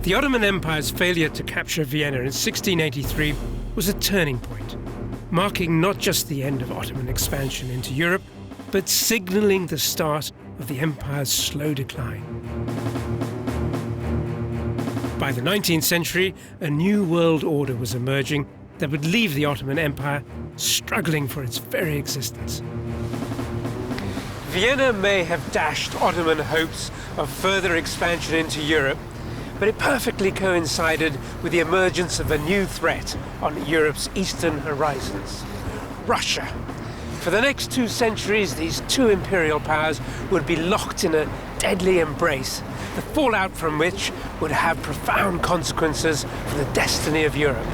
The Ottoman Empire's failure to capture Vienna in 1683 was a turning point, marking not just the end of Ottoman expansion into Europe, but signalling the start of the empire's slow decline. By the 19th century, a new world order was emerging that would leave the Ottoman Empire struggling for its very existence. Vienna may have dashed Ottoman hopes of further expansion into Europe, but it perfectly coincided with the emergence of a new threat on Europe's eastern horizons: Russia. For the next 2 centuries, these two imperial powers would be locked in a deadly embrace, the fallout from which would have profound consequences for the destiny of Europe.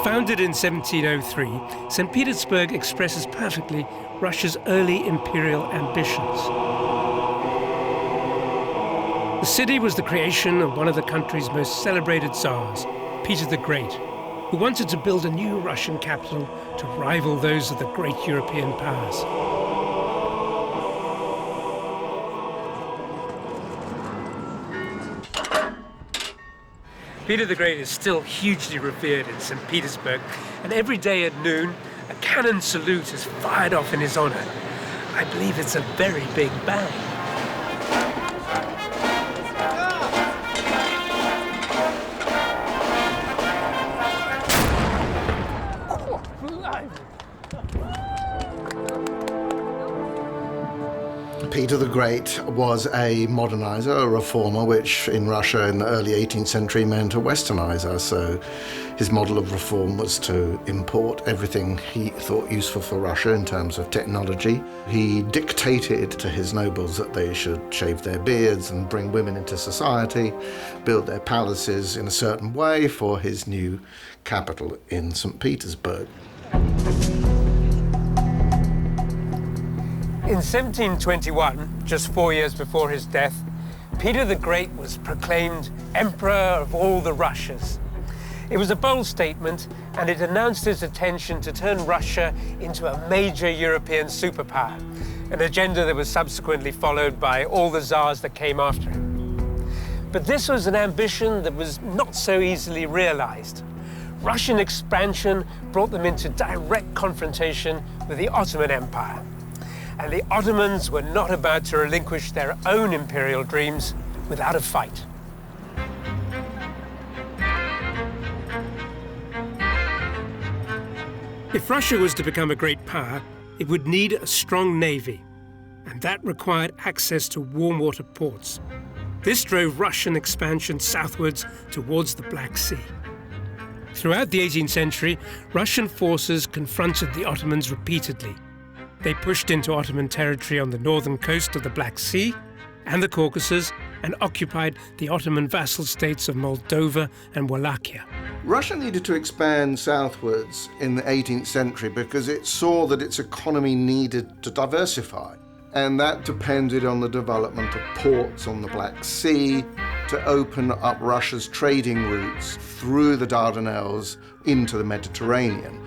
Founded in 1703, St. Petersburg expresses perfectly Russia's early imperial ambitions. The city was the creation of one of the country's most celebrated Tsars, Peter the Great, who wanted to build a new Russian capital to rival those of the great European powers. Peter the Great is still hugely revered in St. Petersburg, and every day at noon, a cannon salute is fired off in his honor. I believe it's a very big bang. Peter the Great was a modernizer, a reformer, which in Russia in the early 18th century meant a westernizer. So his model of reform was to import everything he thought useful for Russia in terms of technology. He dictated to his nobles that they should shave their beards and bring women into society, build their palaces in a certain way for his new capital in St. Petersburg. In 1721, just 4 years before his death, Peter the Great was proclaimed Emperor of all the Russias. It was a bold statement, and it announced his intention to turn Russia into a major European superpower, an agenda that was subsequently followed by all the Tsars that came after him. But this was an ambition that was not so easily realized. Russian expansion brought them into direct confrontation with the Ottoman Empire. And the Ottomans were not about to relinquish their own imperial dreams without a fight. If Russia was to become a great power, it would need a strong navy, and that required access to warm water ports. This drove Russian expansion southwards towards the Black Sea. Throughout the 18th century, Russian forces confronted the Ottomans repeatedly. They pushed into Ottoman territory on the northern coast of the Black Sea and the Caucasus and occupied the Ottoman vassal states of Moldova and Wallachia. Russia needed to expand southwards in the 18th century because it saw that its economy needed to diversify. And that depended on the development of ports on the Black Sea to open up Russia's trading routes through the Dardanelles into the Mediterranean.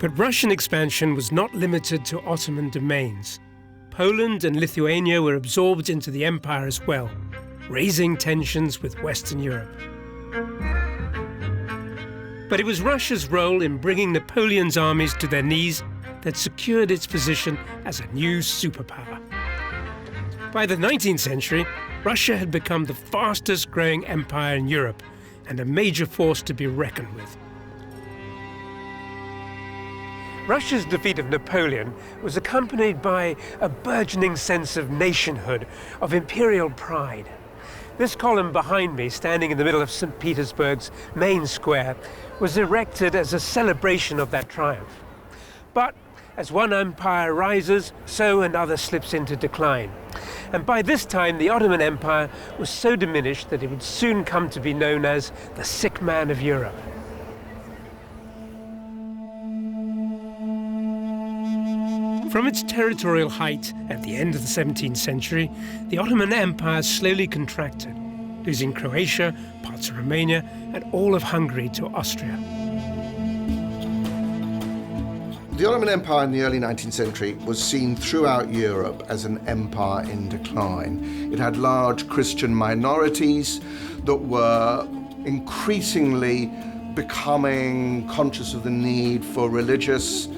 But Russian expansion was not limited to Ottoman domains. Poland and Lithuania were absorbed into the empire as well, raising tensions with Western Europe. But it was Russia's role in bringing Napoleon's armies to their knees that secured its position as a new superpower. By the 19th century, Russia had become the fastest-growing empire in Europe and a major force to be reckoned with. Russia's defeat of Napoleon was accompanied by a burgeoning sense of nationhood, of imperial pride. This column behind me, standing in the middle of St. Petersburg's main square, was erected as a celebration of that triumph. But as one empire rises, so another slips into decline. And by this time, the Ottoman Empire was so diminished that it would soon come to be known as the sick man of Europe. From its territorial height at the end of the 17th century, the Ottoman Empire slowly contracted, losing Croatia, parts of Romania, and all of Hungary to Austria. The Ottoman Empire in the early 19th century was seen throughout Europe as an empire in decline. It had large Christian minorities that were increasingly becoming conscious of the need for religious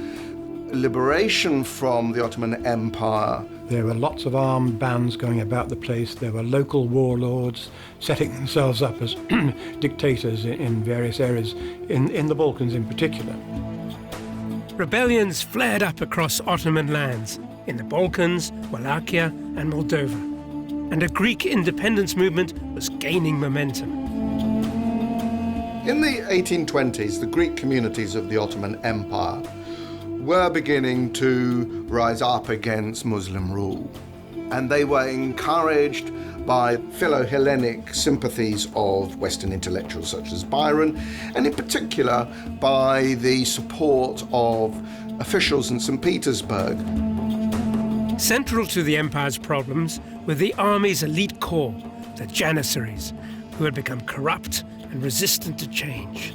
liberation from the Ottoman Empire. There were lots of armed bands going about the place. There were local warlords setting themselves up as dictators in various areas, in the Balkans in particular. Rebellions flared up across Ottoman lands, in the Balkans, Wallachia and Moldova, and a Greek independence movement was gaining momentum. In the 1820s, the Greek communities of the Ottoman Empire were beginning to rise up against Muslim rule. And they were encouraged by Philo-Hellenic sympathies of Western intellectuals such as Byron, and in particular by the support of officials in St. Petersburg. Central to the empire's problems were the army's elite corps, the Janissaries, who had become corrupt and resistant to change.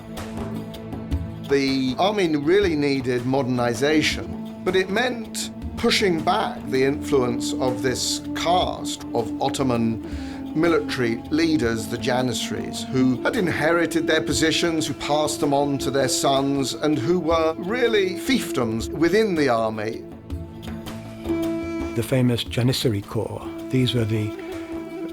The army really needed modernization, but it meant pushing back the influence of this caste of Ottoman military leaders, the Janissaries, who had inherited their positions, who passed them on to their sons, and who were really fiefdoms within the army. The famous Janissary Corps, these were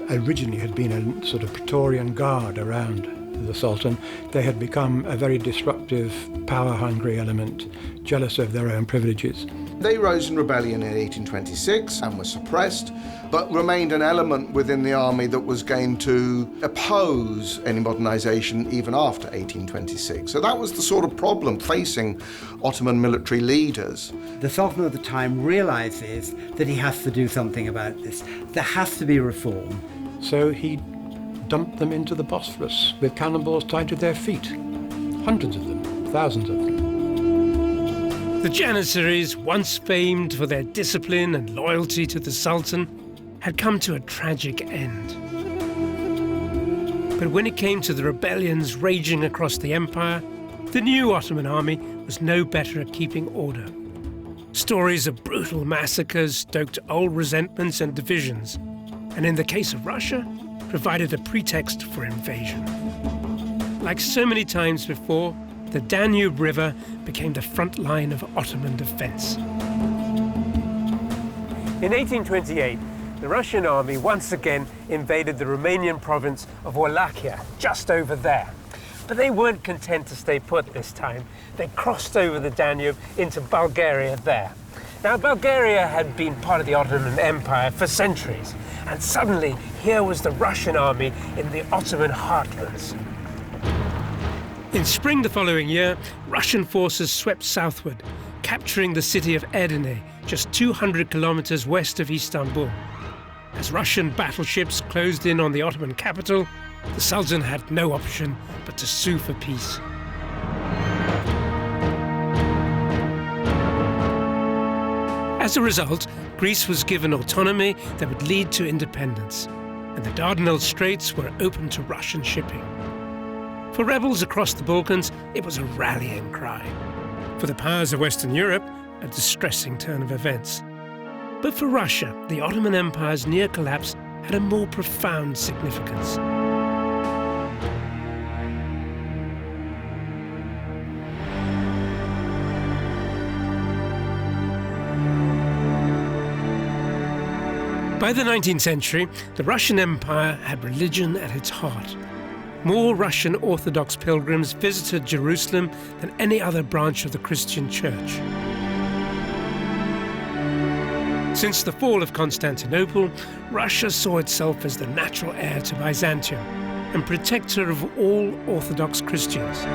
originally had been a sort of Praetorian guard around the Sultan. They had become a very disruptive, power-hungry element, jealous of their own privileges. They rose in rebellion in 1826 and were suppressed, but remained an element within the army that was going to oppose any modernization even after 1826. So that was the sort of problem facing Ottoman military leaders. The Sultan at the time realizes that he has to do something about this. There has to be reform. So he dumped them into the Bosphorus with cannonballs tied to their feet. Hundreds of them, thousands of them. The Janissaries, once famed for their discipline and loyalty to the Sultan, had come to a tragic end. But when it came to the rebellions raging across the empire, the new Ottoman army was no better at keeping order. Stories of brutal massacres stoked old resentments and divisions, and in the case of Russia, provided a pretext for invasion. Like so many times before, the Danube River became the front line of Ottoman defense. In 1828, the Russian army once again invaded the Romanian province of Wallachia, just over there. But they weren't content to stay put this time. They crossed over the Danube into Bulgaria there. Now, Bulgaria had been part of the Ottoman Empire for centuries, and suddenly here was the Russian army in the Ottoman heartlands. In spring the following year, Russian forces swept southward, capturing the city of Edirne, just 200 kilometers west of Istanbul. As Russian battleships closed in on the Ottoman capital, the Sultan had no option but to sue for peace. As a result, Greece was given autonomy that would lead to independence, and the Dardanelles Straits were open to Russian shipping. For rebels across the Balkans, it was a rallying cry. For the powers of Western Europe, a distressing turn of events. But for Russia, the Ottoman Empire's near collapse had a more profound significance. By the 19th century, the Russian Empire had religion at its heart. More Russian Orthodox pilgrims visited Jerusalem than any other branch of the Christian Church. Since the fall of Constantinople, Russia saw itself as the natural heir to Byzantium and protector of all Orthodox Christians.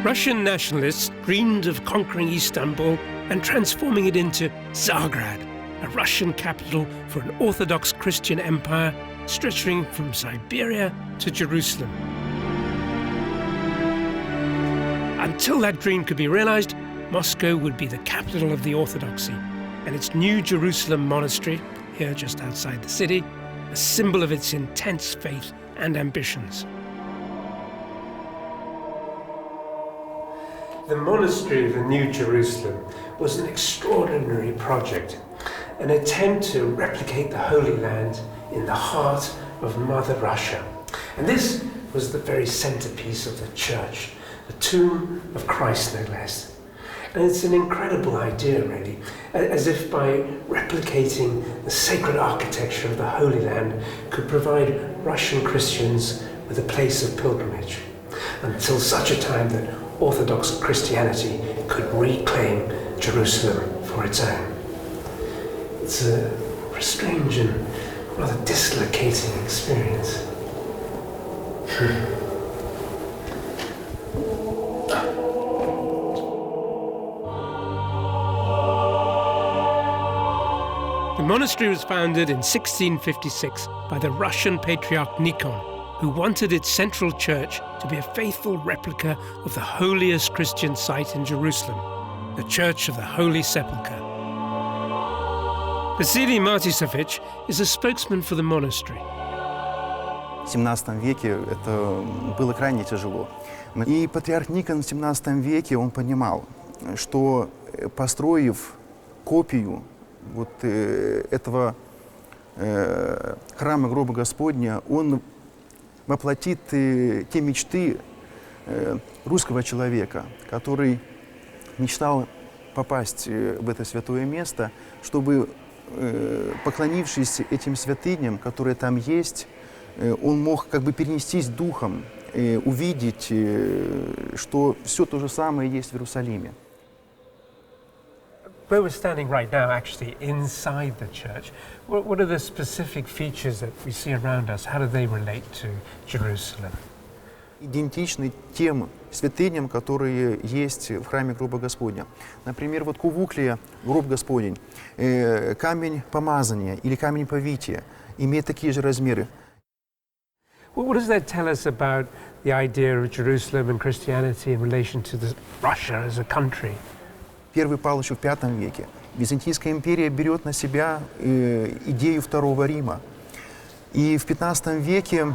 Russian nationalists dreamed of conquering Istanbul and transforming it into Zagreb, a Russian capital for an Orthodox Christian empire stretching from Siberia to Jerusalem. Until that dream could be realized, Moscow would be the capital of the Orthodoxy, and its New Jerusalem monastery, here just outside the city, a symbol of its intense faith and ambitions. The monastery of the New Jerusalem was an extraordinary project, an attempt to replicate the Holy Land in the heart of Mother Russia. And this was the very centerpiece of the church, the tomb of Christ, no less. And it's an incredible idea, really, as if by replicating the sacred architecture of the Holy Land could provide Russian Christians with a place of pilgrimage, until such a time that Orthodox Christianity could reclaim Jerusalem for its own. It's a strange and rather dislocating experience. The monastery was founded in 1656 by the Russian Patriarch Nikon, who wanted its central church to be a faithful replica of the holiest Christian site in Jerusalem, the Church of the Holy Sepulchre. Vasily Martisovich is a spokesman for the monastery. В 17 веке это было крайне тяжело. И патриарх Никон в 17 веке он понимал, что построив копию вот этого храма гроба Господня, он воплотит те мечты русского человека, который мечтал попасть в это святое место, чтобы, поклонившись этим святыням, которые там есть, он мог как бы перенестись духом, увидеть, что все то же самое есть в Иерусалиме. Where we're standing right now, actually inside the church, what are the specific features that we see around us? How do they relate to Jerusalem? Идентичны тем святыням, которые есть в храме гроба Господня. Например, вот кувуклия, гроб Господень, камень помазания или камень повития имеет такие же размеры. What does that tell us about the idea of Jerusalem and Christianity in relation to Russia as a country? Первый пал еще в V веке. Византийская империя берет на себя идею Второго Рима. И в XV веке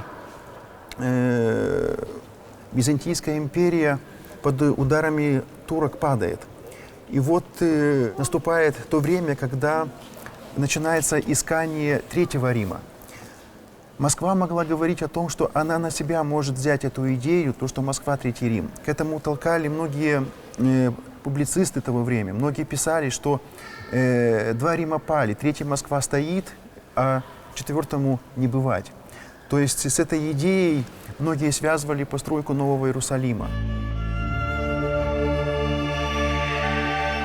Византийская империя под ударами турок падает. И вот наступает то время, когда начинается искание Третьего Рима. Москва могла говорить о том, что она на себя может взять эту идею, то, что Москва — Третий Рим. К этому толкали многие публицисты того времени. Многие писали, что два Рима пали, третий Москва стоит, а четвертому не бывать. То есть с этой идеей многие связывали постройку Нового Иерусалима.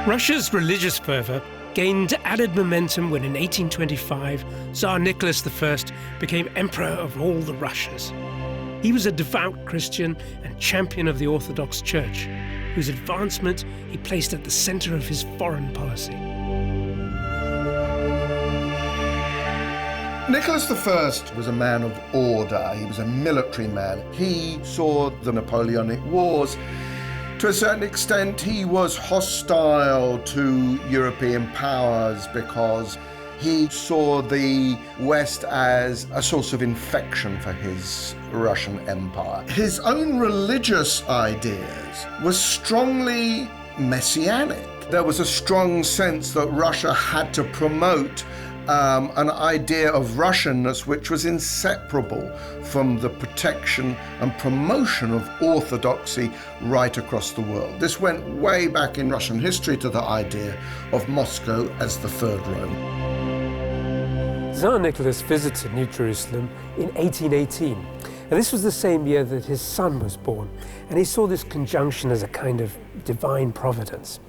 Russia's religious fervor gained added momentum when in 1825 Tsar Nicholas I became emperor of all the Russias. He was a devout Christian and champion of the Orthodox Church, whose advancement he placed at the center of his foreign policy. Nicholas I was a man of order. He was a military man. He saw the Napoleonic Wars. To a certain extent, he was hostile to European powers because he saw the West as a source of infection for his Russian Empire. His own religious ideas were strongly messianic. There was a strong sense that Russia had to promote an idea of Russianness which was inseparable from the protection and promotion of orthodoxy right across the world. This went way back in Russian history to the idea of Moscow as the Third Rome. Tsar Nicholas visited New Jerusalem in 1818, and this was the same year that his son was born, and he saw this conjunction as a kind of divine providence.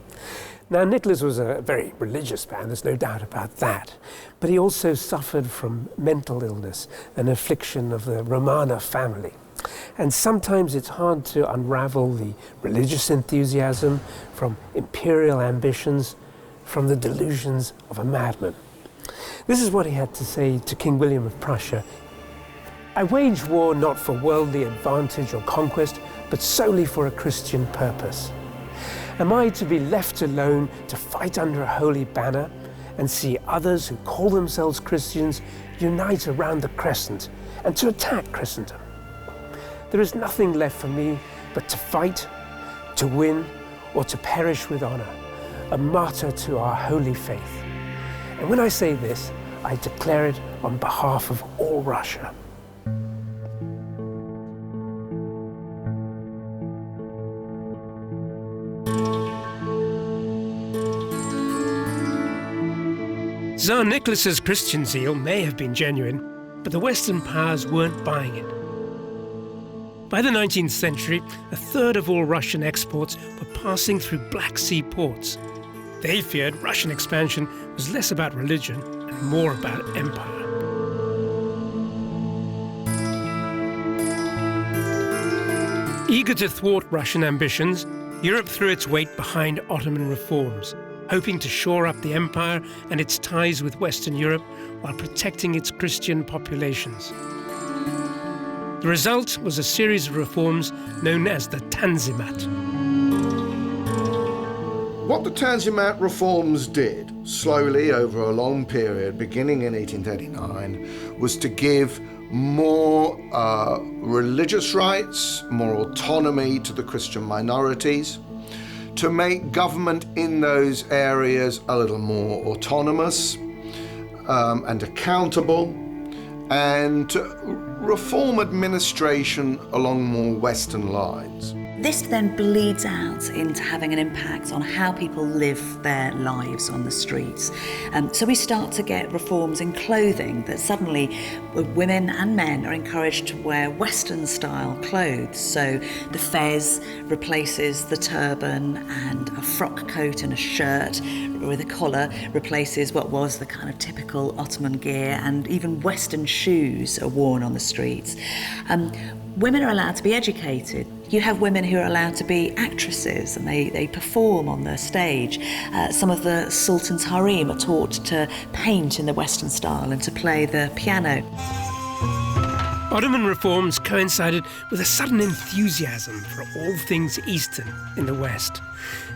Now, Nicholas was a very religious man, there's no doubt about that, but he also suffered from mental illness, an affliction of the Romanov family. And sometimes it's hard to unravel the religious enthusiasm from imperial ambitions, from the delusions of a madman. This is what he had to say to King William of Prussia. "I wage war not for worldly advantage or conquest, but solely for a Christian purpose? Am I to be left alone to fight under a holy banner and see others who call themselves Christians unite around the crescent and to attack Christendom? There is nothing left for me but to fight, to win, or to perish with honor, a martyr to our holy faith. And when I say this, I declare it on behalf of all Russia. Tsar Nicholas's Christian zeal may have been genuine, but the Western powers weren't buying it. By the 19th century, a third of all Russian exports were passing through Black Sea ports. They feared Russian expansion was less about religion and more about empire. Eager to thwart Russian ambitions, Europe threw its weight behind Ottoman reforms, hoping to shore up the empire and its ties with Western Europe while protecting its Christian populations. The result was a series of reforms known as the Tanzimat. What the Tanzimat reforms did, slowly over a long period, beginning in 1839, was to give more religious rights, more autonomy to the Christian minorities, to make government in those areas a little more autonomous and accountable, and to reform administration along more Western lines. This then bleeds out into having an impact on how people live their lives on the streets. So we start to get reforms in clothing, that suddenly women and men are encouraged to wear Western-style clothes. So the fez replaces the turban, and a frock coat and a shirt with a collar replaces what was the kind of typical Ottoman gear, and even Western shoes are worn on the streets. Women are allowed to be educated. You have women who are allowed to be actresses, and they perform on the stage. Some of the Sultan's harem are taught to paint in the Western style and to play the piano. Ottoman reforms coincided with a sudden enthusiasm for all things Eastern in the West.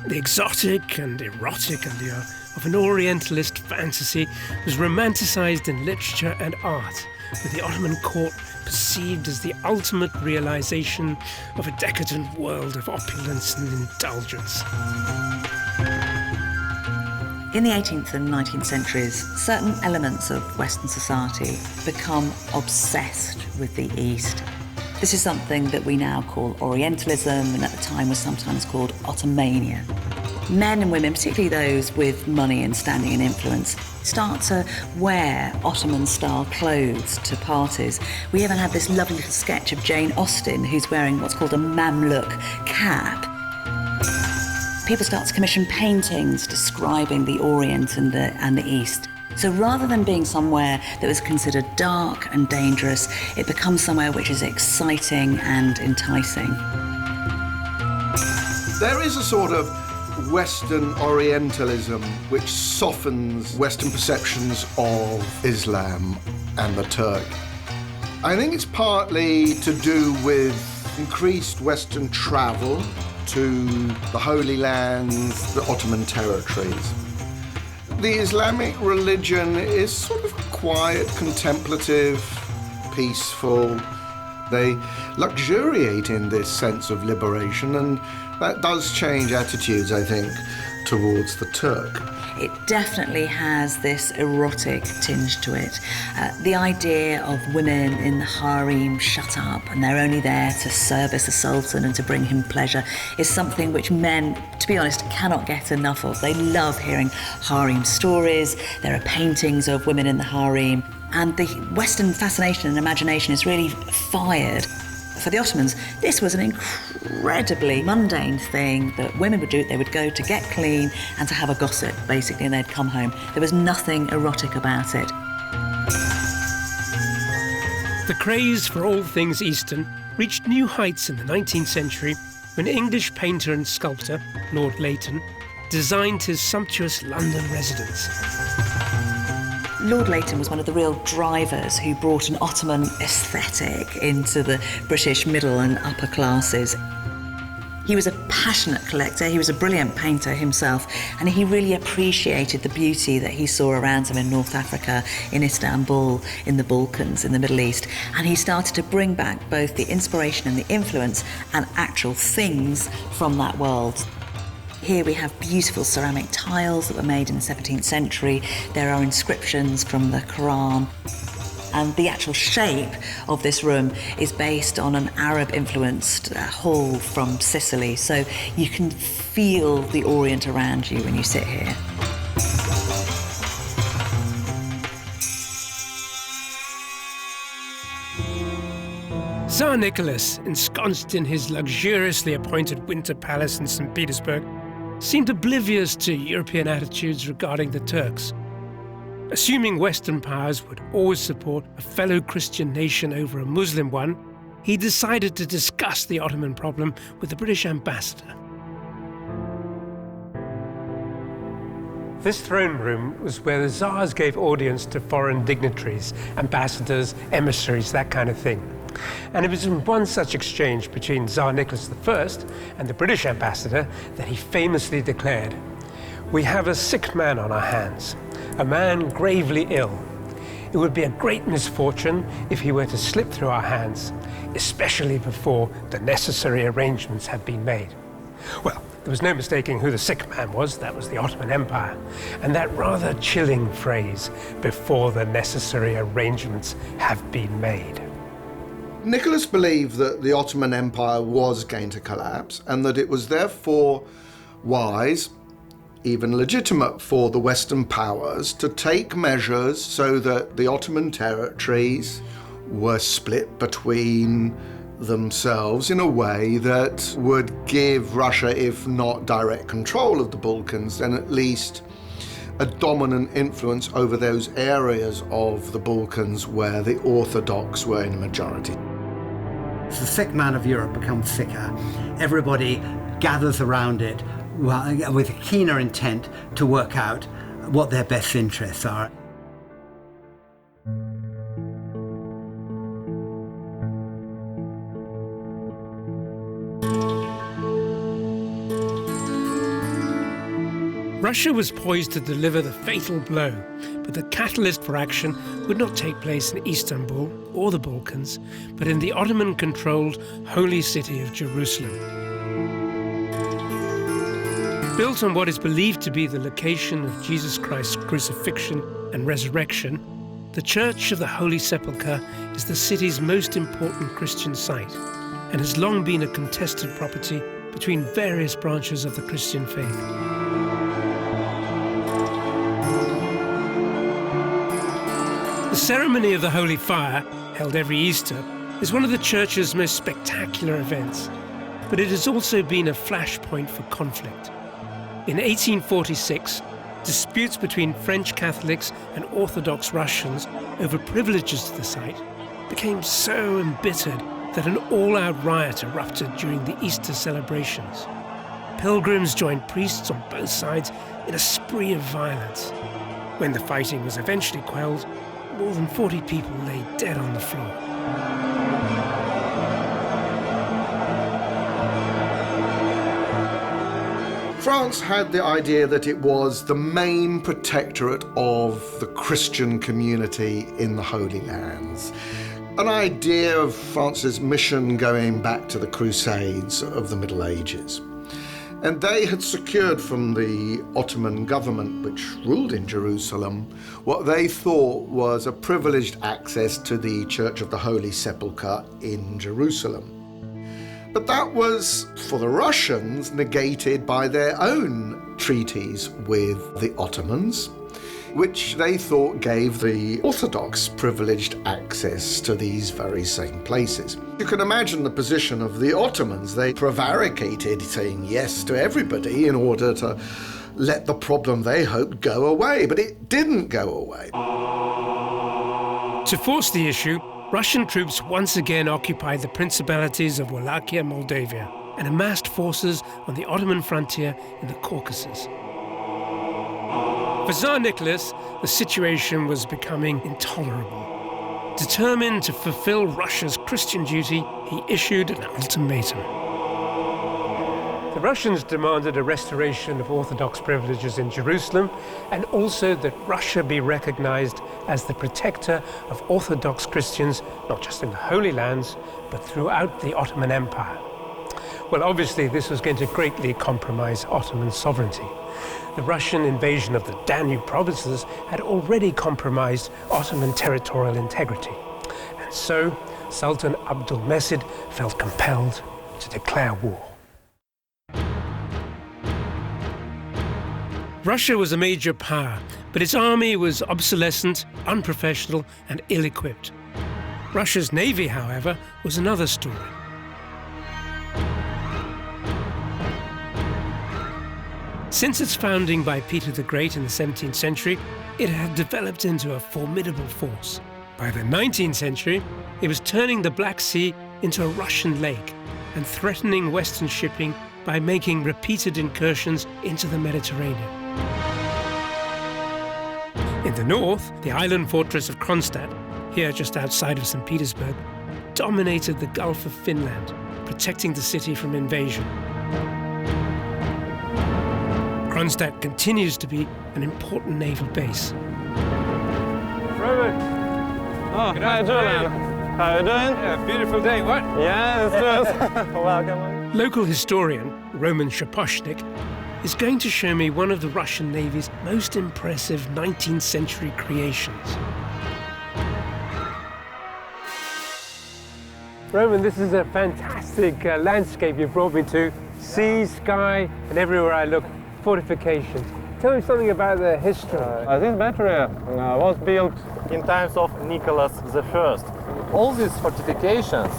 The exotic and erotic allure of an Orientalist fantasy was romanticized in literature and art, with the Ottoman court perceived as the ultimate realization of a decadent world of opulence and indulgence. In the 18th and 19th centuries, certain elements of Western society become obsessed with the East. This is something that we now call Orientalism, and at the time was sometimes called Ottomania. Men and women, particularly those with money and standing and influence, start to wear Ottoman-style clothes to parties. We even have this lovely little sketch of Jane Austen, who's wearing what's called a Mamluk cap. People start to commission paintings describing the Orient and the East. So rather than being somewhere that was considered dark and dangerous, it becomes somewhere which is exciting and enticing. There is a sort of Western Orientalism which softens Western perceptions of Islam and the Turk. I think it's partly to do with increased Western travel to the Holy Lands, the Ottoman territories. The Islamic religion is sort of quiet, contemplative, peaceful. They luxuriate in this sense of liberation, and that does change attitudes, I think, towards the Turk. It definitely has this erotic tinge to it. The idea of women in the harem shut up and they're only there to service the Sultan and to bring him pleasure is something which men, to be honest, cannot get enough of. They love hearing harem stories. There are paintings of women in the harem, and the Western fascination and imagination is really fired. For the Ottomans, this was an incredibly mundane thing that women would do. They would go to get clean and to have a gossip, basically, and they'd come home. There was nothing erotic about it. The craze for all things Eastern reached new heights in the 19th century when English painter and sculptor Lord Leighton designed his sumptuous London residence. Lord Leighton was one of the real drivers who brought an Ottoman aesthetic into the British middle and upper classes. He was a passionate collector, he was a brilliant painter himself, and he really appreciated the beauty that he saw around him in North Africa, in Istanbul, in the Balkans, in the Middle East. And he started to bring back both the inspiration and the influence and actual things from that world. Here we have beautiful ceramic tiles that were made in the 17th century. There are inscriptions from the Quran. And the actual shape of this room is based on an Arab-influenced hall from Sicily. So you can feel the Orient around you when you sit here. Tsar Nicholas, ensconced in his luxuriously appointed winter palace in St. Petersburg, seemed oblivious to European attitudes regarding the Turks. Assuming Western powers would always support a fellow Christian nation over a Muslim one, he decided to discuss the Ottoman problem with the British ambassador. This throne room was where the Tsars gave audience to foreign dignitaries, ambassadors, emissaries, that kind of thing. And it was in one such exchange between Tsar Nicholas I and the British ambassador that he famously declared, "We have a sick man on our hands, a man gravely ill. It would be a great misfortune if he were to slip through our hands, especially before the necessary arrangements have been made." Well, there was no mistaking who the sick man was. That was the Ottoman Empire. And that rather chilling phrase, "before the necessary arrangements have been made." Nicholas believed that the Ottoman Empire was going to collapse and that it was therefore wise, even legitimate, for the Western powers to take measures so that the Ottoman territories were split between themselves in a way that would give Russia, if not direct control of the Balkans, then at least a dominant influence over those areas of the Balkans where the Orthodox were in a majority. As the sick man of Europe becomes sicker, everybody gathers around it with a keener intent to work out what their best interests are. Russia was poised to deliver the fatal blow, but the catalyst for action would not take place in Istanbul or the Balkans, but in the Ottoman-controlled holy city of Jerusalem. Built on what is believed to be the location of Jesus Christ's crucifixion and resurrection, the Church of the Holy Sepulchre is the city's most important Christian site and has long been a contested property between various branches of the Christian faith. The ceremony of the Holy Fire, held every Easter, is one of the church's most spectacular events, but it has also been a flashpoint for conflict. In 1846, disputes between French Catholics and Orthodox Russians over privileges to the site became so embittered that an all-out riot erupted during the Easter celebrations. Pilgrims joined priests on both sides in a spree of violence. When the fighting was eventually quelled, more than 40 people lay dead on the floor. France had the idea that it was the main protectorate of the Christian community in the Holy Lands. An idea of France's mission going back to the Crusades of the Middle Ages. And they had secured from the Ottoman government, which ruled in Jerusalem, what they thought was a privileged access to the Church of the Holy Sepulchre in Jerusalem. But that was, for the Russians, negated by their own treaties with the Ottomans, which they thought gave the Orthodox privileged access to these very same places. You can imagine the position of the Ottomans. They prevaricated, saying yes to everybody in order to let the problem they hoped go away, but it didn't go away. To force the issue, Russian troops once again occupied the principalities of Wallachia and Moldavia and amassed forces on the Ottoman frontier in the Caucasus. For Tsar Nicholas, the situation was becoming intolerable. Determined to fulfill Russia's Christian duty, he issued an ultimatum. Russians demanded a restoration of Orthodox privileges in Jerusalem and also that Russia be recognized as the protector of Orthodox Christians, not just in the Holy Lands, but throughout the Ottoman Empire. Well, obviously, this was going to greatly compromise Ottoman sovereignty. The Russian invasion of the Danube provinces had already compromised Ottoman territorial integrity. And so, Sultan Abdülmecid felt compelled to declare war. Russia was a major power, but its army was obsolescent, unprofessional, and ill-equipped. Russia's navy, however, was another story. Since its founding by Peter the Great in the 17th century, it had developed into a formidable force. By the 19th century, it was turning the Black Sea into a Russian lake and threatening Western shipping by making repeated incursions into the Mediterranean. In the north, the island fortress of Kronstad, here just outside of St. Petersburg, dominated the Gulf of Finland, protecting the city from invasion. Kronstad continues to be an important naval base. Robert! Oh, hi Julian. How are you doing? Yeah, beautiful day, what? Yeah, it's just welcome. Local historian Roman Shaposhnik is going to show me one of the Russian Navy's most impressive 19th century creations. Roman, this is a fantastic landscape you brought me to. Sea, sky, and everywhere I look, fortifications. Tell me something about the history. This battery was built in times of Nicholas I. All these fortifications,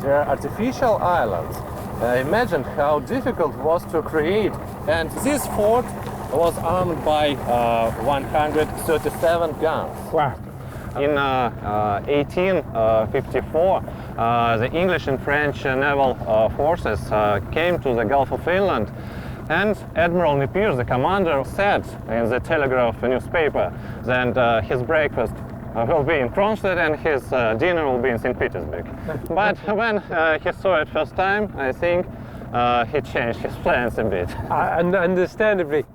they're artificial islands. Imagine how difficult it was to create. And this fort was armed by 137 guns. Wow. In 1854, the English and French naval forces came to the Gulf of Finland, and Admiral Napier, the commander, said in the Telegraph newspaper that his breakfast will be in Kronstad and his dinner will be in St. Petersburg. But when he saw it first time, I think he changed his plans a bit. Understandably.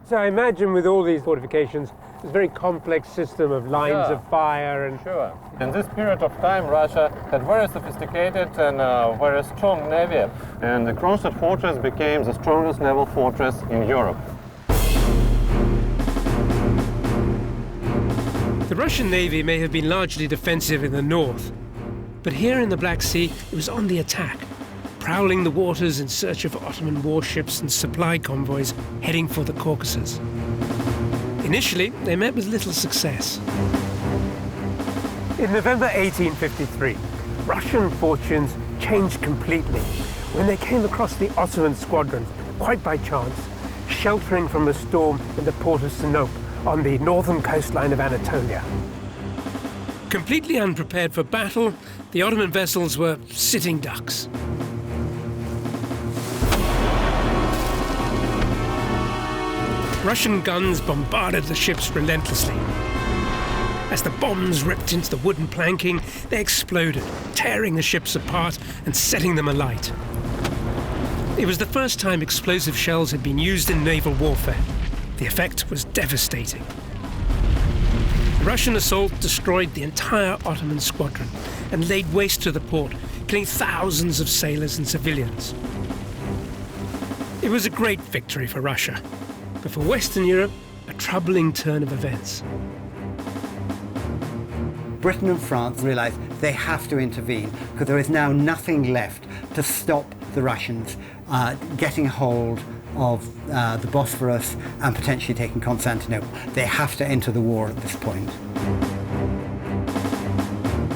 So I imagine with all these fortifications, it's a very complex system of lines of fire and... Sure. In this period of time, Russia had very sophisticated and very strong navy, and the Kronstadt fortress became the strongest naval fortress in Europe. The Russian Navy may have been largely defensive in the north, but here in the Black Sea, it was on the attack, prowling the waters in search of Ottoman warships and supply convoys heading for the Caucasus. Initially, they met with little success. In November 1853, Russian fortunes changed completely when they came across the Ottoman squadron, quite by chance, sheltering from the storm in the port of Sinope on the northern coastline of Anatolia. Completely unprepared for battle, the Ottoman vessels were sitting ducks. Russian guns bombarded the ships relentlessly. As the bombs ripped into the wooden planking, they exploded, tearing the ships apart and setting them alight. It was the first time explosive shells had been used in naval warfare. The effect was devastating. The Russian assault destroyed the entire Ottoman squadron and laid waste to the port, killing thousands of sailors and civilians. It was a great victory for Russia, but for Western Europe, a troubling turn of events. Britain and France realised they have to intervene because there is now nothing left to stop the Russians getting hold of the Bosphorus and potentially taking Constantinople. They have to enter the war at this point.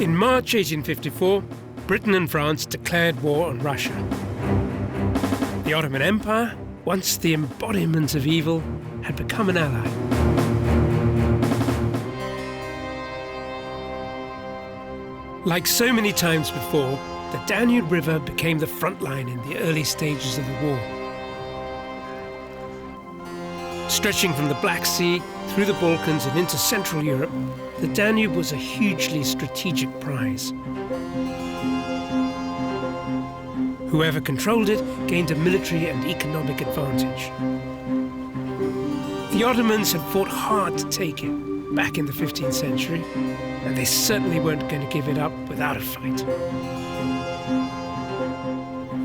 In March 1854, Britain and France declared war on Russia. The Ottoman Empire, once the embodiment of evil, had become an ally. Like so many times before, the Danube River became the front line in the early stages of the war. Stretching from the Black Sea, through the Balkans and into Central Europe, the Danube was a hugely strategic prize. Whoever controlled it gained a military and economic advantage. The Ottomans had fought hard to take it back in the 15th century, and they certainly weren't going to give it up without a fight.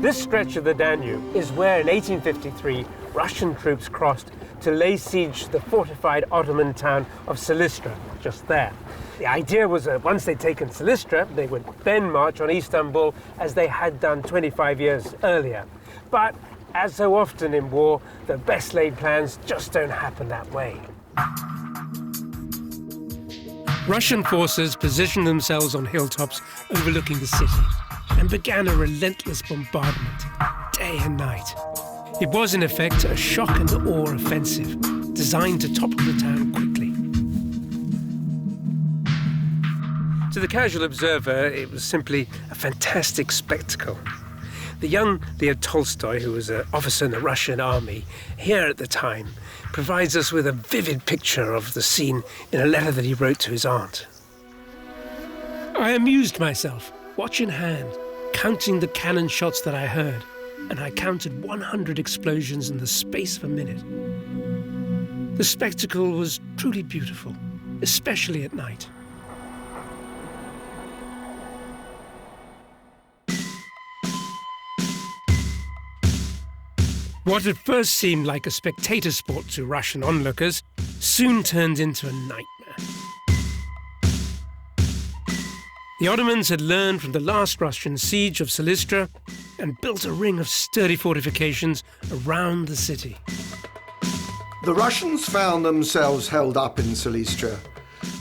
This stretch of the Danube is where in 1853 Russian troops crossed to lay siege to the fortified Ottoman town of Silistra, just there. The idea was that once they'd taken Silistra, they would then march on Istanbul as they had done 25 years earlier. But as so often in war, the best laid plans just don't happen that way. Russian forces positioned themselves on hilltops overlooking the city and began a relentless bombardment, day and night. It was, in effect, a shock and awe offensive, designed to topple the town quickly. To the casual observer, it was simply a fantastic spectacle. The young Leo Tolstoy, who was an officer in the Russian army, here at the time, provides us with a vivid picture of the scene in a letter that he wrote to his aunt. I amused myself, watch in hand, counting the cannon shots that I heard, and I counted 100 explosions in the space of a minute. The spectacle was truly beautiful, especially at night. What at first seemed like a spectator sport to Russian onlookers soon turned into a nightmare. The Ottomans had learned from the last Russian siege of Silistra and built a ring of sturdy fortifications around the city. The Russians found themselves held up in Silistra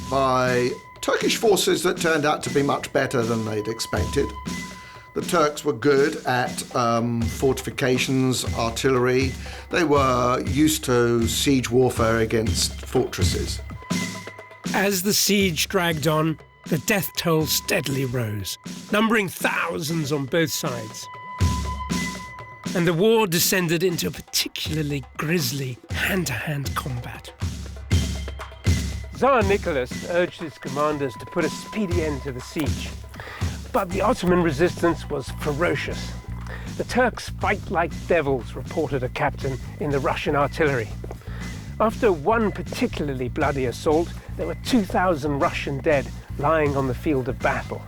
by Turkish forces that turned out to be much better than they'd expected. The Turks were good at fortifications, artillery. They were used to siege warfare against fortresses. As the siege dragged on, the death toll steadily rose, numbering thousands on both sides. And the war descended into a particularly grisly hand-to-hand combat. Tsar Nicholas urged his commanders to put a speedy end to the siege. But the Ottoman resistance was ferocious. The Turks fight like devils, reported a captain in the Russian artillery. After one particularly bloody assault, there were 2,000 Russian dead lying on the field of battle.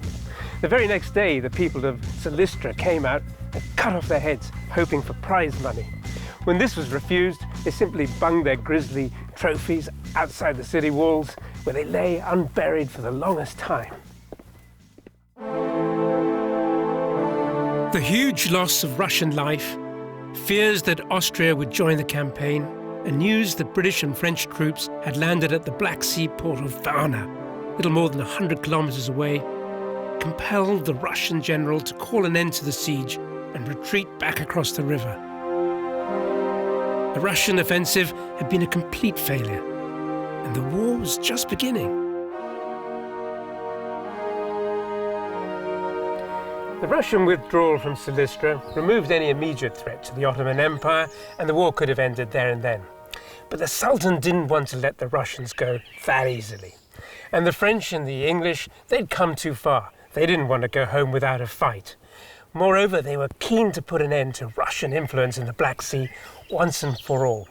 The very next day, the people of Silistra came out and cut off their heads, hoping for prize money. When this was refused, they simply bunged their grisly trophies outside the city walls, where they lay unburied for the longest time. The huge loss of Russian life, fears that Austria would join the campaign, and news that British and French troops had landed at the Black Sea port of Varna, little more than 100 kilometers away, compelled the Russian general to call an end to the siege and retreat back across the river. The Russian offensive had been a complete failure, and the war was just beginning. The Russian withdrawal from Silistra removed any immediate threat to the Ottoman Empire, and the war could have ended there and then. But the Sultan didn't want to let the Russians go that easily. And the French and the English, they'd come too far. They didn't want to go home without a fight. Moreover, they were keen to put an end to Russian influence in the Black Sea once and for all.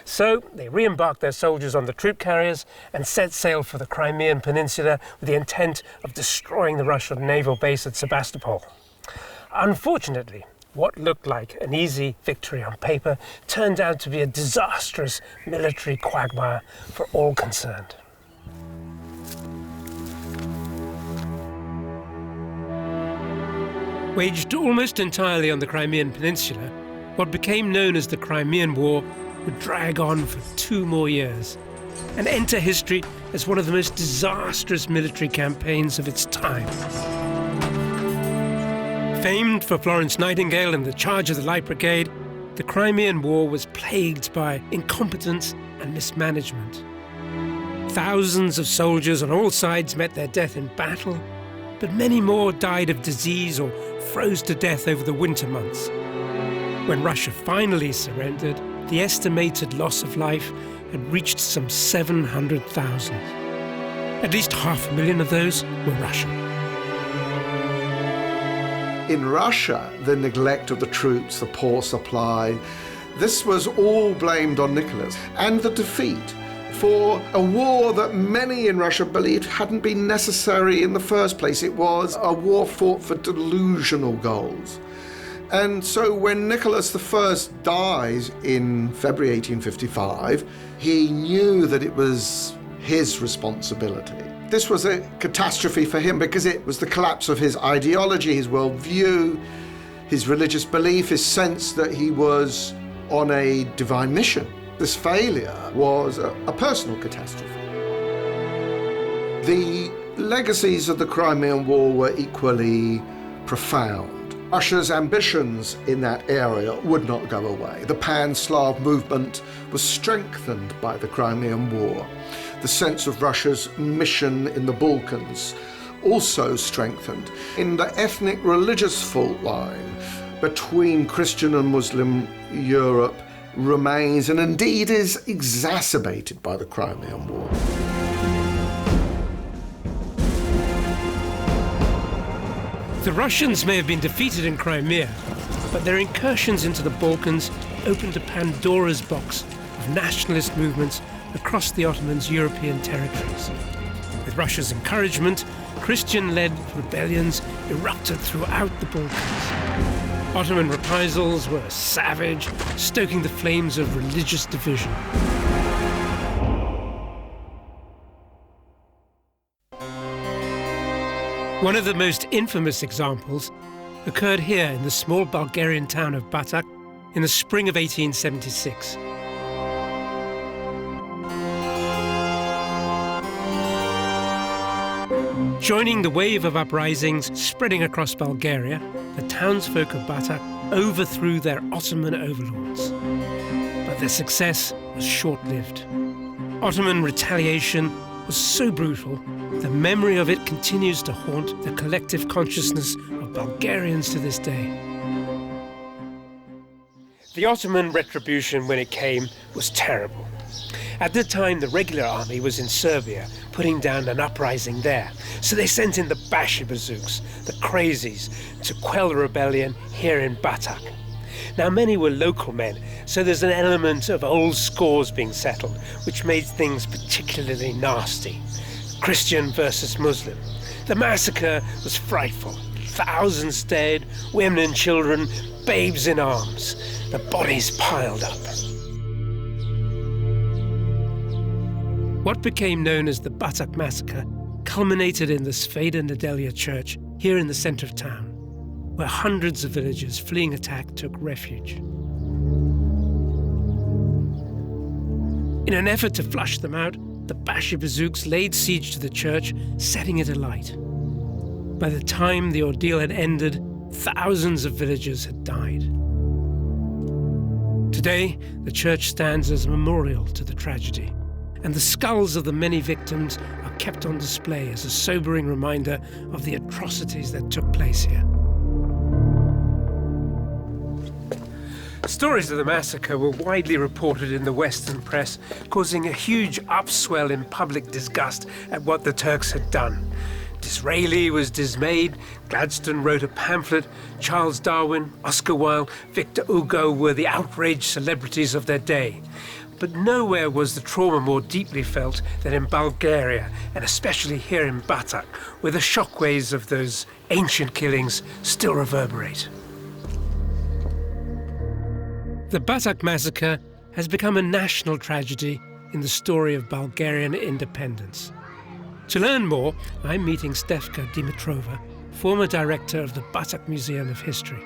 So they re-embarked their soldiers on the troop carriers and set sail for the Crimean Peninsula with the intent of destroying the Russian naval base at Sebastopol. Unfortunately, what looked like an easy victory on paper turned out to be a disastrous military quagmire for all concerned. Waged almost entirely on the Crimean Peninsula, what became known as the Crimean War would drag on for 2 more years and enter history as one of the most disastrous military campaigns of its time. Famed for Florence Nightingale and the charge of the Light Brigade, the Crimean War was plagued by incompetence and mismanagement. Thousands of soldiers on all sides met their death in battle, but many more died of disease or froze to death over the winter months. When Russia finally surrendered, the estimated loss of life had reached some 700,000. At least 500,000 of those were Russian. In Russia, the neglect of the troops, the poor supply, this was all blamed on Nicholas, and the defeat for a war that many in Russia believed hadn't been necessary in the first place. It was a war fought for delusional goals. And so when Nicholas I dies in February 1855, he knew that it was his responsibility. This was a catastrophe for him because it was the collapse of his ideology, his worldview, his religious belief, his sense that he was on a divine mission. This failure was a personal catastrophe. The legacies of the Crimean War were equally profound. Russia's ambitions in that area would not go away. The pan-Slav movement was strengthened by the Crimean War. The sense of Russia's mission in the Balkans also strengthened. In the ethnic religious fault line between Christian and Muslim Europe remains, and indeed is exacerbated by the Crimean War. The Russians may have been defeated in Crimea, but their incursions into the Balkans opened a Pandora's box of nationalist movements across the Ottomans' European territories. With Russia's encouragement, Christian-led rebellions erupted throughout the Balkans. Ottoman reprisals were savage, stoking the flames of religious division. One of the most infamous examples occurred here in the small Bulgarian town of Batak in the spring of 1876. Joining the wave of uprisings spreading across Bulgaria, the townsfolk of Batak overthrew their Ottoman overlords. But their success was short-lived. Ottoman retaliation was so brutal, the memory of it continues to haunt the collective consciousness of Bulgarians to this day. The Ottoman retribution, when it came, was terrible. At the time, the regular army was in Serbia, putting down an uprising there. So they sent in the Bashi-bazouks, the crazies, to quell the rebellion here in Batak. Now, many were local men, so there's an element of old scores being settled, which made things particularly nasty. Christian versus Muslim. The massacre was frightful. Thousands dead, women and children, babes in arms. The bodies piled up. What became known as the Batak Massacre culminated in the Sveta Nedelya Church here in the centre of town, where hundreds of villagers fleeing attack took refuge. In an effort to flush them out, the Bashi-bazouks laid siege to the church, setting it alight. By the time the ordeal had ended, thousands of villagers had died. Today, the church stands as a memorial to the tragedy, and the skulls of the many victims are kept on display as a sobering reminder of the atrocities that took place here. Stories of the massacre were widely reported in the Western press, causing a huge upswell in public disgust at what the Turks had done. Disraeli was dismayed, Gladstone wrote a pamphlet, Charles Darwin, Oscar Wilde, Victor Hugo were the outraged celebrities of their day. But nowhere was the trauma more deeply felt than in Bulgaria, and especially here in Batak, where the shockwaves of those ancient killings still reverberate. The Batak massacre has become a national tragedy in the story of Bulgarian independence. To learn more, I'm meeting Stefka Dimitrova, former director of the Batak Museum of History.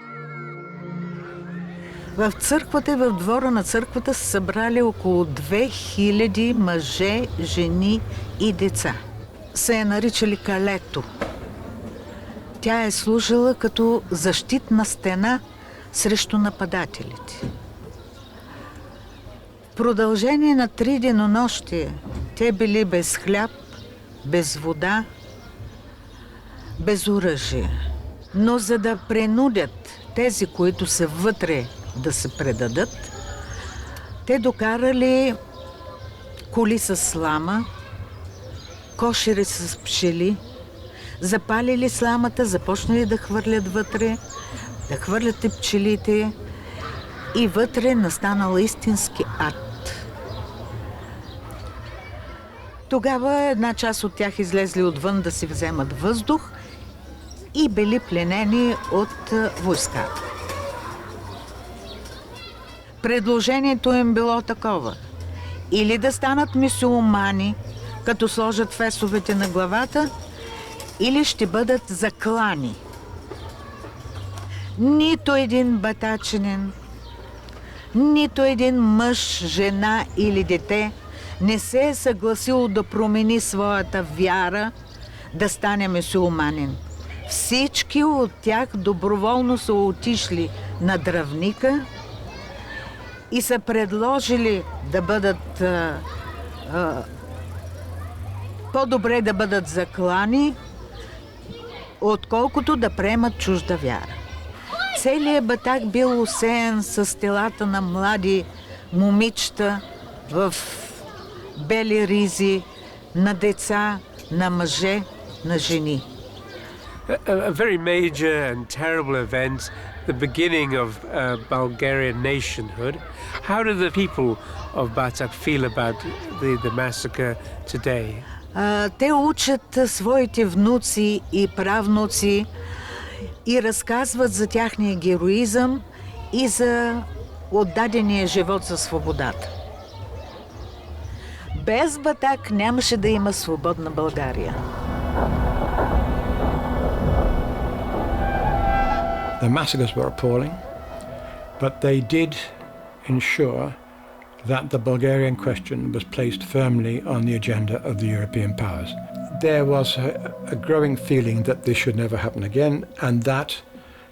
В църквата и в двора на църквата са събрали около 2000 мъже, жени и деца. Се е наричали калето. Тя е служила като защитна стена срещу нападателите. В продължение на 3 денонощия те били без хляб, без вода, без оръжие. Но за да принудят тези, които са вътре, да се предадат, те докарали коли с слама, кошери с пчели, запалили сламата, започнали да хвърлят вътре, да хвърлят и пчелите и вътре настанал истински ад. Тогава една част от тях излезли отвън да си вземат въздух и били пленени от войската. Предложението им било такова. Или да станат мюсюлмани, като сложат фесовете на главата, или ще бъдат заклани. Нито един батачинин, нито един мъж, жена или дете не се е съгласил да промени своята вяра, да стане мюсюлманин. Всички от тях доброволно са отишли на дръвника и са предложили да бъдат по-добре да бъдат заклани, отколкото да приемат чужда вяра. Целият батак бил усеян с телата на млади момичета в бели ризи, на деца, на мъже, на жени. A very major and terrible event, the beginning of Bulgarian nationhood. How do the people of Batak feel about the massacre today? Те учат своите внуци и правнуци и разказват за тяхния героизъм и за отдадения живот за свободата. Без Батак нямаше да има свободна България. The massacres were appalling, but they did ensure that the Bulgarian question was placed firmly on the agenda of the European powers. There was a growing feeling that this should never happen again, and that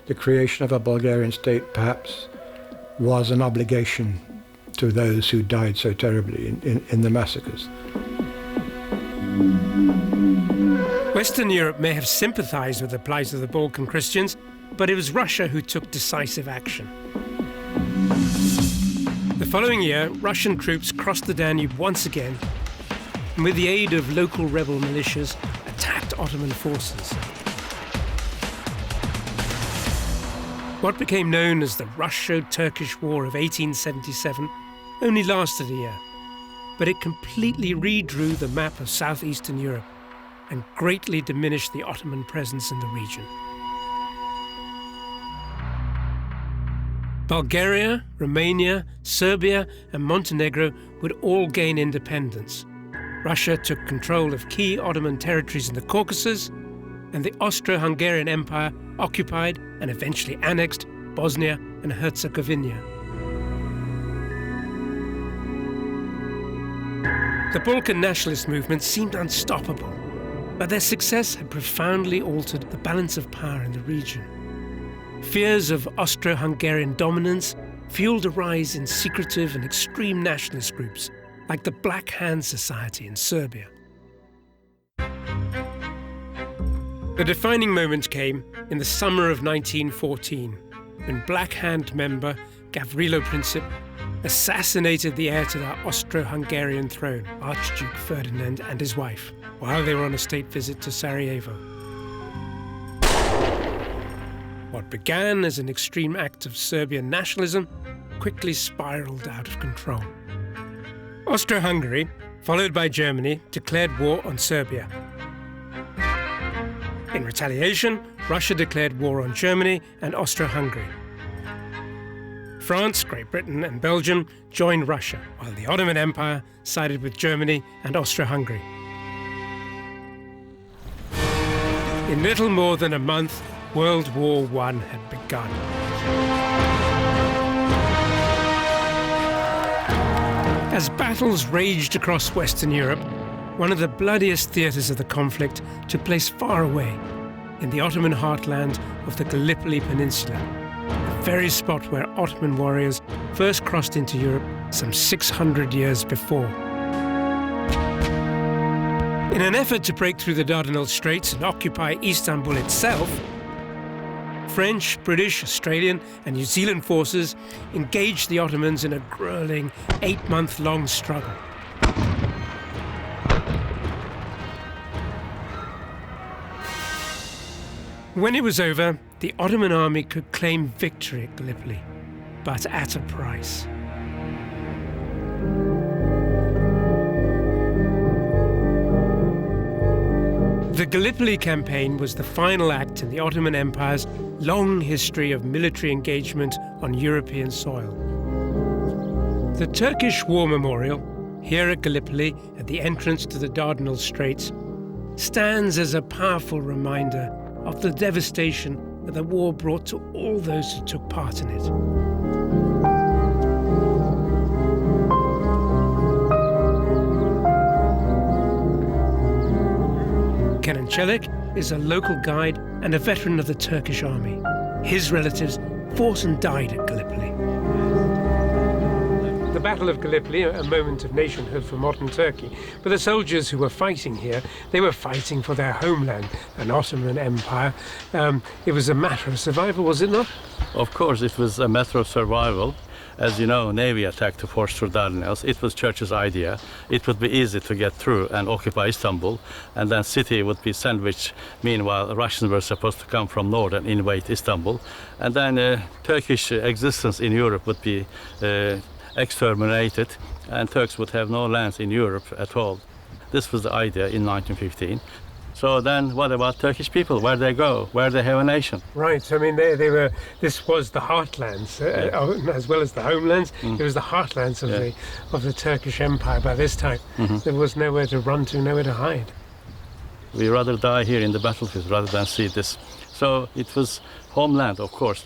the creation of a Bulgarian state perhaps was an obligation to those who died so terribly in the massacres. Western Europe may have sympathized with the plight of the Balkan Christians, but it was Russia who took decisive action. The following year, Russian troops crossed the Danube once again and with the aid of local rebel militias, attacked Ottoman forces. What became known as the Russo-Turkish War of 1877 only lasted a year, but it completely redrew the map of southeastern Europe and greatly diminished the Ottoman presence in the region. Bulgaria, Romania, Serbia and Montenegro would all gain independence. Russia took control of key Ottoman territories in the Caucasus, and the Austro-Hungarian Empire occupied and eventually annexed Bosnia and Herzegovina. The Balkan nationalist movement seemed unstoppable, but their success had profoundly altered the balance of power in the region. Fears of Austro-Hungarian dominance fueled a rise in secretive and extreme nationalist groups like the Black Hand Society in Serbia. The defining moment came in the summer of 1914 when Black Hand member Gavrilo Princip assassinated the heir to the Austro-Hungarian throne, Archduke Ferdinand, and his wife, while they were on a state visit to Sarajevo. What began as an extreme act of Serbian nationalism quickly spiraled out of control. Austro-Hungary, followed by Germany, declared war on Serbia. In retaliation, Russia declared war on Germany and Austro-Hungary. France, Great Britain and Belgium joined Russia, while the Ottoman Empire sided with Germany and Austro-Hungary. In little more than a month, World War I had begun. As battles raged across Western Europe, one of the bloodiest theatres of the conflict took place far away, in the Ottoman heartland of the Gallipoli Peninsula, the very spot where Ottoman warriors first crossed into Europe some 600 years before. In an effort to break through the Dardanelles Straits and occupy Istanbul itself, French, British, Australian and New Zealand forces engaged the Ottomans in a grueling 8-month-long struggle. When it was over, the Ottoman army could claim victory at Gallipoli, but at a price. The Gallipoli campaign was the final act in the Ottoman Empire's long history of military engagement on European soil. The Turkish War Memorial, here at Gallipoli at the entrance to the Dardanelles Straits, stands as a powerful reminder of the devastation that the war brought to all those who took part in it. Kenan Çelik is a local guide and a veteran of the Turkish army. His relatives fought and died at Gallipoli. The Battle of Gallipoli, a moment of nationhood for modern Turkey. But the soldiers who were fighting here, they were fighting for their homeland, an Ottoman Empire. It was a matter of survival, was it not? Of course, it was a matter of survival. As you know, Navy attacked to force through Dardanelles. It was Churchill's idea. It would be easy to get through and occupy Istanbul, and then city would be sandwiched. Meanwhile, the Russians were supposed to come from north and invade Istanbul. And then Turkish existence in Europe would be exterminated, and Turks would have no lands in Europe at all. This was the idea in 1915. So then what about Turkish people? Where they go? Where they have a nation? Right, I mean, they were, this was the heartlands, as well as the homelands. It was the heartlands of the Turkish Empire by this time. There was nowhere to run to, nowhere to hide. We rather die here in the battlefield rather than see this. So it was homeland, of course.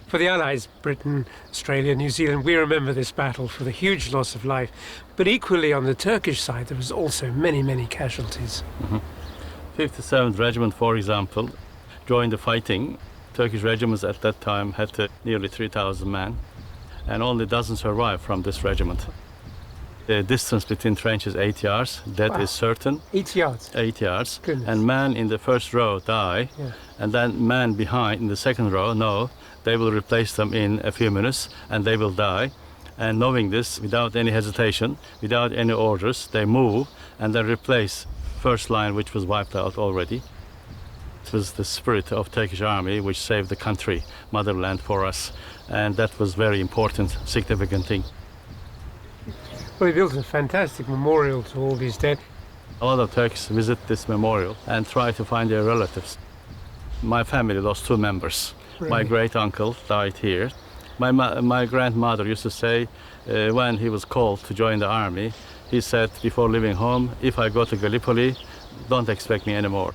For the Allies, Britain, Australia, New Zealand, we remember this battle for the huge loss of life. But equally on the Turkish side, there was also many, many casualties. 57th Regiment, for example, joined the fighting. Turkish regiments at that time had nearly 3,000 men, and only a dozen survived from this regiment. The distance between trenches 8 yards, that is certain. 8 yards? 8 yards. Goodness. And men in the first row die, and then men behind in the second row, no, they will replace them in a few minutes, and they will die. And knowing this, without any hesitation, without any orders, they move and then replace first line, which was wiped out already. It was the spirit of Turkish army which saved the country, motherland for us, and that was very important, significant thing. Well, he built a fantastic memorial to all these dead. A lot of Turks visit this memorial and try to find their relatives. My family lost 2 members. Really? My great uncle died here. My grandmother used to say, when he was called to join the army, he said before leaving home, if I go to Gallipoli, don't expect me anymore.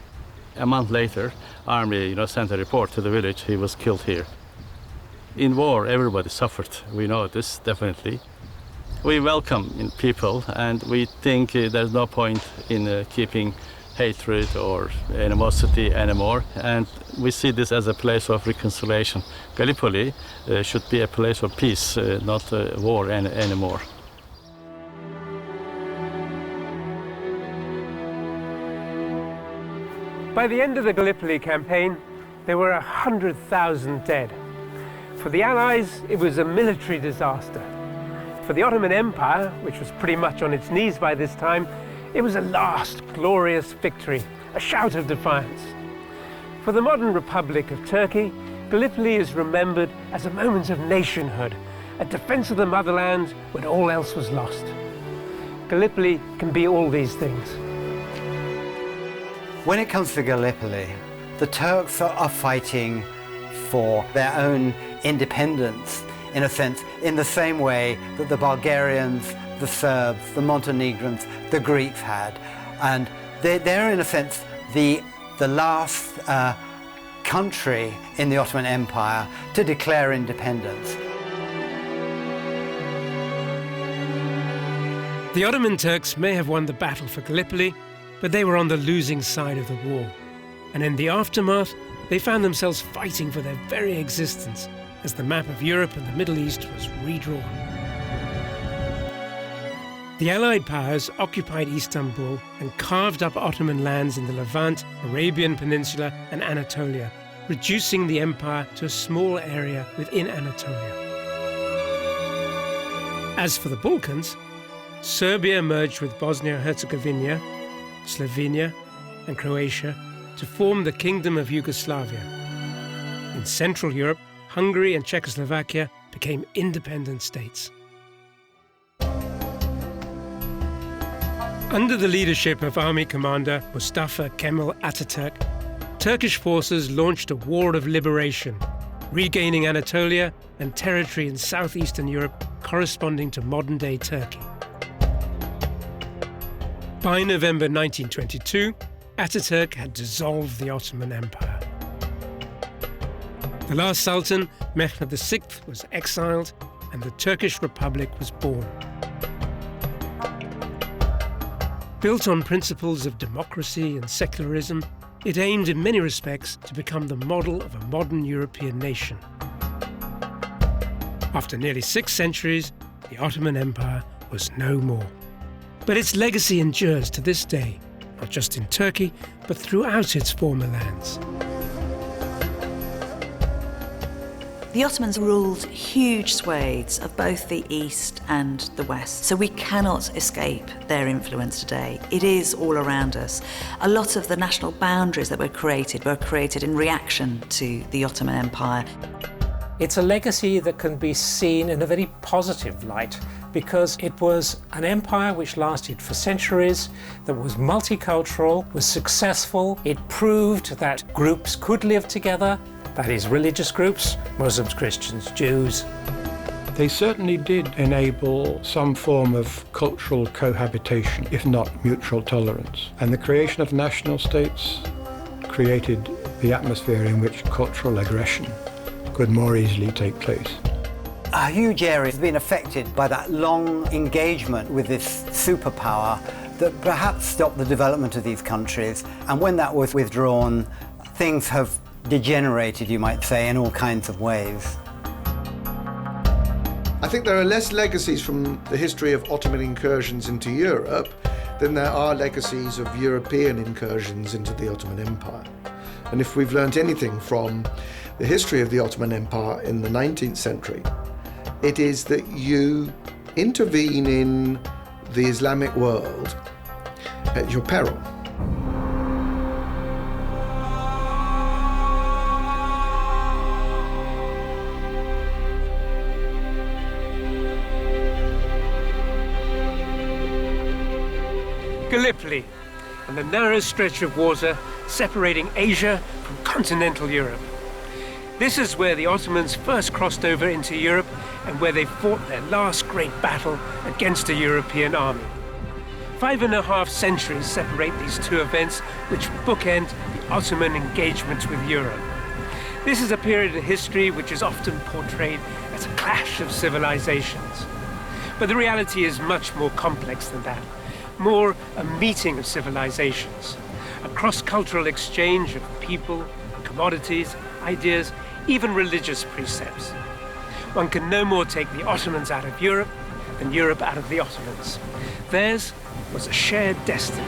A month later, army sent a report to the village, he was killed here. In war, everybody suffered. We know this, definitely. We welcome people, and we think there's no point in keeping hatred or animosity anymore, and we see this as a place of reconciliation. Gallipoli should be a place of peace, not war anymore. By the end of the Gallipoli campaign, there were 100,000 dead. For the Allies, it was a military disaster. For the Ottoman Empire, which was pretty much on its knees by this time, it was a last glorious victory, a shout of defiance. For the modern Republic of Turkey, Gallipoli is remembered as a moment of nationhood, a defense of the motherland when all else was lost. Gallipoli can be all these things. When it comes to Gallipoli, the Turks are fighting for their own independence, in a sense, in the same way that the Bulgarians, the Serbs, the Montenegrins, the Greeks had. And they're in a sense, the last country in the Ottoman Empire to declare independence. The Ottoman Turks may have won the battle for Gallipoli, but they were on the losing side of the war. And in the aftermath, they found themselves fighting for their very existence as the map of Europe and the Middle East was redrawn. The Allied powers occupied Istanbul and carved up Ottoman lands in the Levant, Arabian Peninsula and Anatolia, reducing the empire to a small area within Anatolia. As for the Balkans, Serbia merged with Bosnia-Herzegovina, Slovenia and Croatia, to form the Kingdom of Yugoslavia. In Central Europe, Hungary and Czechoslovakia became independent states. Under the leadership of Army Commander Mustafa Kemal Ataturk, Turkish forces launched a war of liberation, regaining Anatolia and territory in southeastern Europe corresponding to modern-day Turkey. By November 1922, Ataturk had dissolved the Ottoman Empire. The last Sultan, Mehmed VI, was exiled and the Turkish Republic was born. Built on principles of democracy and secularism, it aimed in many respects to become the model of a modern European nation. After nearly 6 centuries, the Ottoman Empire was no more. But its legacy endures to this day, not just in Turkey, but throughout its former lands. The Ottomans ruled huge swathes of both the East and the West, so we cannot escape their influence today. It is all around us. A lot of the national boundaries that were created in reaction to the Ottoman Empire. It's a legacy that can be seen in a very positive light because it was an empire which lasted for centuries, that was multicultural, was successful. It proved that groups could live together, that is, religious groups, Muslims, Christians, Jews. They certainly did enable some form of cultural cohabitation, if not mutual tolerance. And the creation of national states created the atmosphere in which cultural aggression could more easily take place. A huge area has been affected by that long engagement with this superpower that perhaps stopped the development of these countries. And when that was withdrawn, things have degenerated, you might say, in all kinds of ways. I think there are less legacies from the history of Ottoman incursions into Europe than there are legacies of European incursions into the Ottoman Empire. And if we've learnt anything from the history of the Ottoman Empire in the 19th century, it is that you intervene in the Islamic world at your peril. Gallipoli, and the narrow stretch of water separating Asia from continental Europe. This is where the Ottomans first crossed over into Europe and where they fought their last great battle against a European army. 5.5 centuries separate these two events which bookend the Ottoman engagement with Europe. This is a period in history which is often portrayed as a clash of civilizations. But the reality is much more complex than that. More a meeting of civilizations, a cross-cultural exchange of people, commodities, ideas, even religious precepts. One can no more take the Ottomans out of Europe than Europe out of the Ottomans. Theirs was a shared destiny.